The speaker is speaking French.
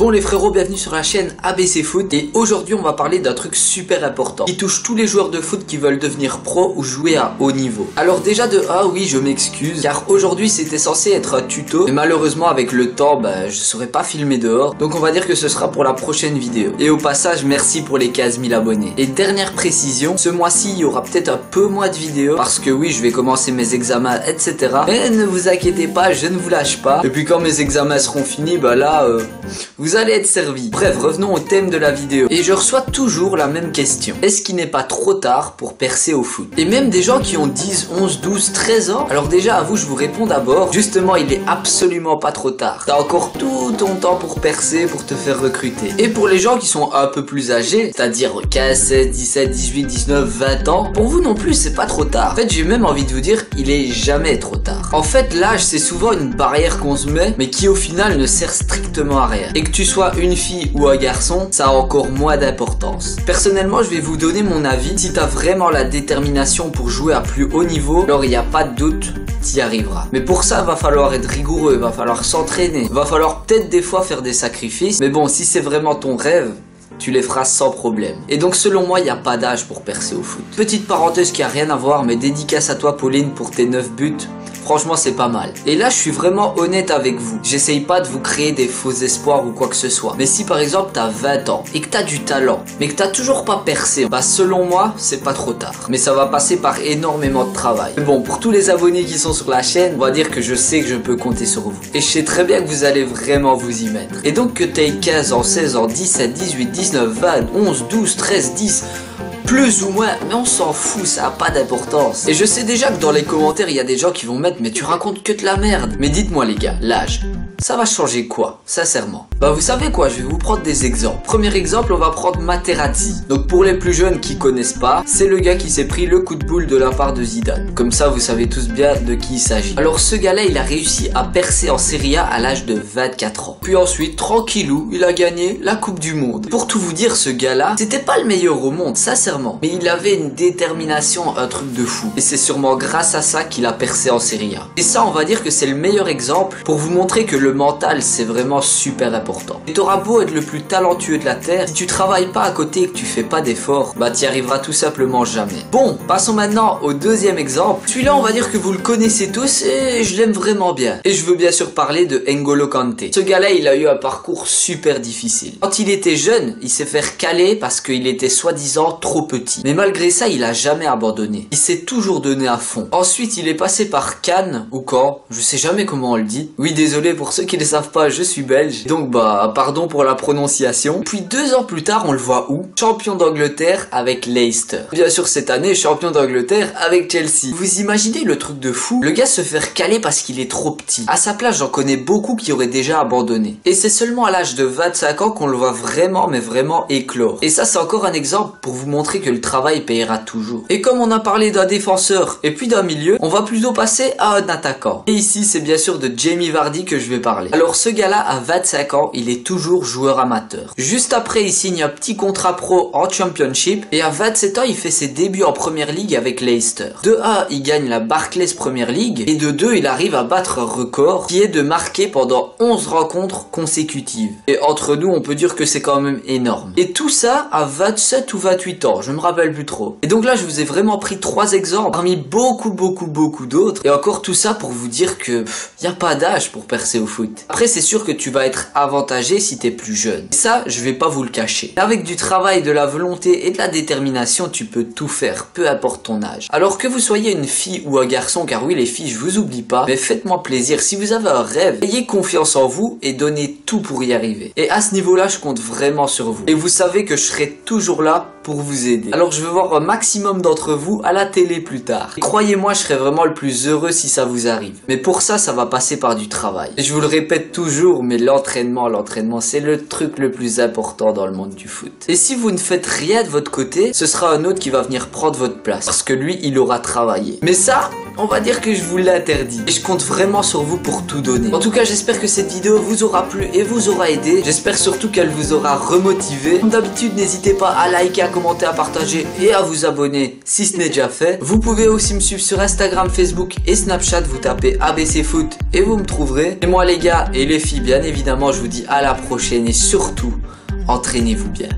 Bon les frérots, bienvenue sur la chaîne ABC Foot et aujourd'hui on va parler d'un truc super important qui touche tous les joueurs de foot qui veulent devenir pro ou jouer à haut niveau. Alors déjà de oui je m'excuse car aujourd'hui c'était censé être un tuto mais malheureusement avec le temps je saurais pas filmer dehors, donc on va dire que ce sera pour la prochaine vidéo. Et au passage merci pour les 15 000 abonnés. Et dernière précision, ce mois-ci il y aura peut-être un peu moins de vidéos parce que oui je vais commencer mes examens etc. Mais ne vous inquiétez pas, je ne vous lâche pas. Et puis quand mes examens seront finis vous allez être servi. Bref, revenons au thème de la vidéo. Et je reçois toujours la même question. Est-ce qu'il n'est pas trop tard pour percer au foot? Et même des gens qui ont 10, 11, 12, 13 ans. Alors déjà, à vous, je vous réponds d'abord. Justement, il est absolument pas trop tard. T'as encore tout ton temps pour percer, pour te faire recruter. Et pour les gens qui sont un peu plus âgés, c'est-à-dire 15, 16, 17, 18, 19, 20 ans, pour vous non plus, c'est pas trop tard. En fait, j'ai même envie de vous dire, il est jamais trop tard. En fait, l'âge, c'est souvent une barrière qu'on se met, mais qui au final ne sert strictement à rien. Et que tu sois une fille ou un garçon, ça a encore moins d'importance. Personnellement, je vais vous donner mon avis. Si t'as vraiment la détermination pour jouer à plus haut niveau, alors il n'y a pas de doute, t'y arriveras. Mais pour ça, va falloir être rigoureux, va falloir s'entraîner, va falloir peut-être des fois faire des sacrifices. Mais bon, si c'est vraiment ton rêve, tu les feras sans problème. Et donc selon moi, il n'y a pas d'âge pour percer au foot. Petite parenthèse qui a rien à voir, mais dédicace à toi Pauline pour tes 9 buts. Franchement c'est pas mal. Et là je suis vraiment honnête avec vous. J'essaye pas de vous créer des faux espoirs ou quoi que ce soit. Mais si par exemple t'as 20 ans et que t'as du talent, mais que t'as toujours pas percé, selon moi c'est pas trop tard. Mais ça va passer par énormément de travail. Mais bon, pour tous les abonnés qui sont sur la chaîne, on va dire que je sais que je peux compter sur vous. Et je sais très bien que vous allez vraiment vous y mettre. Et donc que t'aies 15 ans, 16 ans, 17, 18, 19, 20, 11, 12, 13, 10... plus ou moins, mais on s'en fout, ça a pas d'importance. Et je sais déjà que dans les commentaires il y a des gens qui vont mettre mais tu racontes que de la merde. Mais dites-moi les gars, l'âge, ça va changer quoi, sincèrement? Vous savez quoi, je vais vous prendre des exemples. Premier exemple, on va prendre Materazzi. Donc pour les plus jeunes qui connaissent pas, c'est le gars qui s'est pris le coup de boule de la part de Zidane. Comme ça vous savez tous bien de qui il s'agit. Alors ce gars-là, il a réussi à percer en Serie A à l'âge de 24 ans. Puis ensuite, tranquillou, il a gagné la Coupe du Monde. Pour tout vous dire, ce gars-là, c'était pas le meilleur au monde, sincèrement. Mais il avait une détermination, un truc de fou. Et c'est sûrement grâce à ça qu'il a percé en Serie A. Et ça, on va dire que c'est le meilleur exemple pour vous montrer que le mental, c'est vraiment super important. Et t'auras beau être le plus talentueux de la Terre, si tu travailles pas à côté et que tu fais pas d'efforts, t'y arriveras tout simplement jamais. Bon, passons maintenant au deuxième exemple. Celui-là, on va dire que vous le connaissez tous et je l'aime vraiment bien. Et je veux bien sûr parler de N'Golo Kanté. Ce gars-là, il a eu un parcours super difficile. Quand il était jeune, il s'est fait caler parce qu'il était soi-disant trop petit. Mais malgré ça, il a jamais abandonné. Il s'est toujours donné à fond. Ensuite, il est passé par Cannes ou Caen, je sais jamais comment on le dit. Oui, désolé pour ceux qui ne savent pas, je suis belge. Donc pardon pour la prononciation. Puis 2 ans plus tard, on le voit où? Champion d'Angleterre avec Leicester. Bien sûr, cette année, champion d'Angleterre avec Chelsea. Vous imaginez le truc de fou? Le gars se fait caler parce qu'il est trop petit. À sa place, j'en connais beaucoup qui auraient déjà abandonné. Et c'est seulement à l'âge de 25 ans qu'on le voit vraiment, mais vraiment éclore. Et ça, c'est encore un exemple pour vous montrer que le travail payera toujours. Et comme on a parlé d'un défenseur et puis d'un milieu, on va plutôt passer à un attaquant. Et ici, c'est bien sûr de Jamie Vardy que je vais parler. Alors ce gars-là, à 25 ans, il est toujours joueur amateur. Juste après, il signe un petit contrat pro en Championship et à 27 ans, il fait ses débuts en Première Ligue avec Leicester. De 1, il gagne la Barclays Premier League et de 2, il arrive à battre un record qui est de marquer pendant 11 rencontres consécutives. Et entre nous, on peut dire que c'est quand même énorme. Et tout ça à 27 ou 28 ans, je me rappelle plus trop. Et donc là, je vous ai vraiment pris 3 exemples parmi beaucoup d'autres. Et encore tout ça pour vous dire que y a pas d'âge pour percer au foot. Après, c'est sûr que tu vas être avantagé si t'es plus jeune. Et ça, je vais pas vous le cacher. Avec du travail, de la volonté et de la détermination, tu peux tout faire, peu importe ton âge. Alors que vous soyez une fille ou un garçon, car oui les filles, je vous oublie pas, mais faites-moi plaisir. Si vous avez un rêve, ayez confiance en vous et donnez tout pour y arriver. Et à ce niveau-là, je compte vraiment sur vous. Et vous savez que je serai toujours là pour vous aider. Alors je veux voir un maximum d'entre vous à la télé plus tard. Croyez-moi, je serai vraiment le plus heureux si ça vous arrive. Mais pour ça, ça va passer par du travail. Et je vous le répète toujours, mais l'entraînement, c'est le truc le plus important dans le monde du foot. Et si vous ne faites rien de votre côté, ce sera un autre qui va venir prendre votre place. Parce que lui, il aura travaillé. Mais ça, on va dire que je vous l'interdis. Et je compte vraiment sur vous pour tout donner. En tout cas, j'espère que cette vidéo vous aura plu et vous aura aidé. J'espère surtout qu'elle vous aura remotivé. Comme d'habitude, n'hésitez pas à liker, à commenter, à partager et à vous abonner si ce n'est déjà fait. Vous pouvez aussi me suivre sur Instagram, Facebook et Snapchat. Vous tapez ABC Foot et vous me trouverez. Et moi les gars et les filles, bien évidemment, je vous dis à la prochaine et surtout, entraînez-vous bien.